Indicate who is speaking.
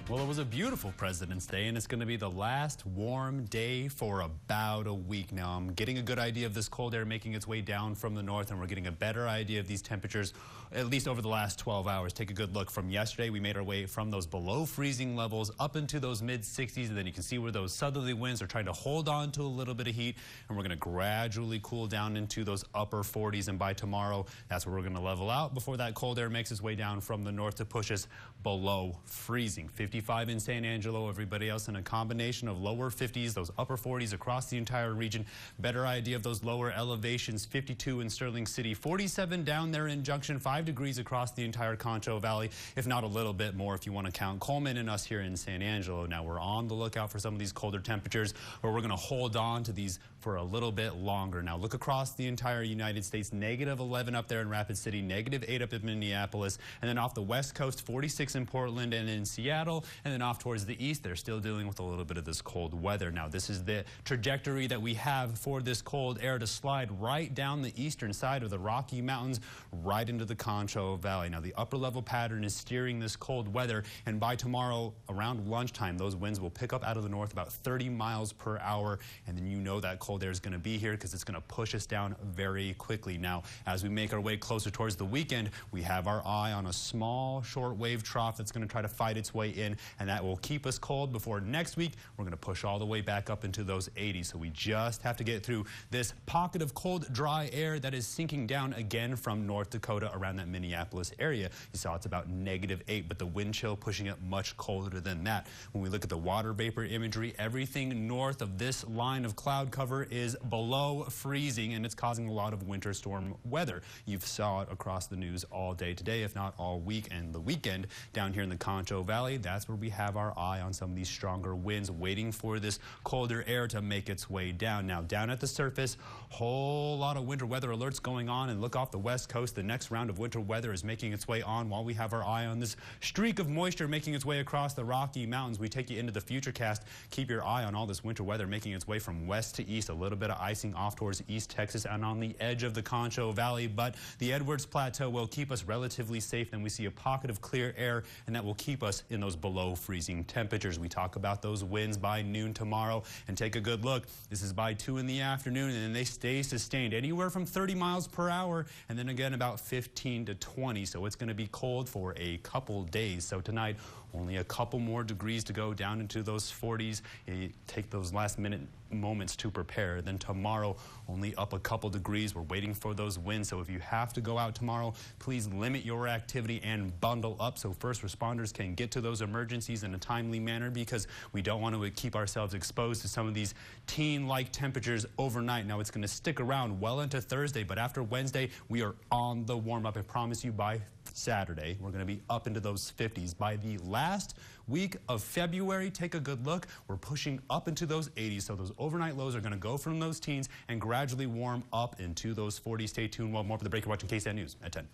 Speaker 1: Well, it was a beautiful President's Day, and it's going to be the last warm day for about a week now. I'm getting a good idea of this cold air making its way down from the north, and we're getting a better idea of these temperatures, at least over the last 12 hours. Take a good look. From yesterday, we made our way from those below freezing levels up into those mid-60s, and then you can see where those southerly winds are trying to hold on to a little bit of heat, and we're going to gradually cool down into those upper 40s, and by tomorrow, that's where we're going to level out before that cold air makes its way down from the north to push us below freezing. 55 in San Angelo, everybody else in a combination of lower 50s, those upper 40s across the entire region. Better idea of those lower elevations, 52 in Sterling City, 47 down there in Junction, 5 degrees across the entire Concho Valley, if not a little bit more if you want to count Coleman and us here in San Angelo. Now we're on the lookout for some of these colder temperatures, but we're going to hold on to these for a little bit longer. Now look across the entire United States, -11 up there in Rapid City, -8 up in Minneapolis, and then off the west coast, 46 in Portland and in Seattle, and then off towards the east, they're still dealing with a little bit of this cold weather. Now this is the trajectory that we have for this cold air to slide right down the eastern side of the Rocky Mountains, right into the Concho Valley. Now the upper level pattern is steering this cold weather, and by tomorrow around lunchtime, those winds will pick up out of the north about 30 miles per hour, and then you know that cold air is going to be here because it's going to push us down very quickly. Now as we make our way closer towards the weekend, we have our eye on a small shortwave trough that's going to try to fight its way in, and that will keep us cold before next week we're going to push all the way back up into those 80s. So we just have to get through this pocket of cold, dry air that is sinking down again from North Dakota around that Minneapolis area. You saw it's about -8, but the wind chill pushing it much colder than that. When we look at the water vapor imagery, everything north of this line of cloud cover is below freezing, and it's causing a lot of winter storm weather. You saw it across the news all day today, if not all week, and the weekend down here in the Concho Valley. That's where we have our eye on some of these stronger winds, waiting for this colder air to make its way down. Now down at the surface, whole lot of winter weather alerts going on, and look off the west coast, the next round of winter weather is making its way on while we have our eye on this streak of moisture making its way across the Rocky Mountains. We take you into the futurecast. Keep your eye on all this winter weather making its way from west to east, a little bit of icing off towards East Texas and on the edge of the Concho Valley, but the Edwards Plateau will keep us relatively safe. Then we see a pocket of clear air, and that will keep us in those below freezing temperatures. We talk about those winds by noon tomorrow, and take a good look. This is by 2 in the afternoon, and then they stay sustained anywhere from 30 miles per hour, and then again about 15 to 20. So it's going to be cold for a couple days. So tonight, only a couple more degrees to go down into those 40s. You take those last minute moments to prepare. Then tomorrow, only up a couple degrees. We're waiting for those winds. So if you have to go out tomorrow, please limit your activity and bundle up so first responders can get to those emergencies in a timely manner, because we don't want to keep ourselves exposed to some of these teen-like temperatures overnight. Now it's going to stick around well into Thursday, but after Wednesday, we are on the warm-up. I promise you by Saturday, we're going to be up into those 50s. By the last week of February, take a good look, we're pushing up into those 80s. So those overnight lows are going to go from those teens and gradually warm up into those 40s. Stay tuned. Well, more for the break. You're watching KSAN News at 10.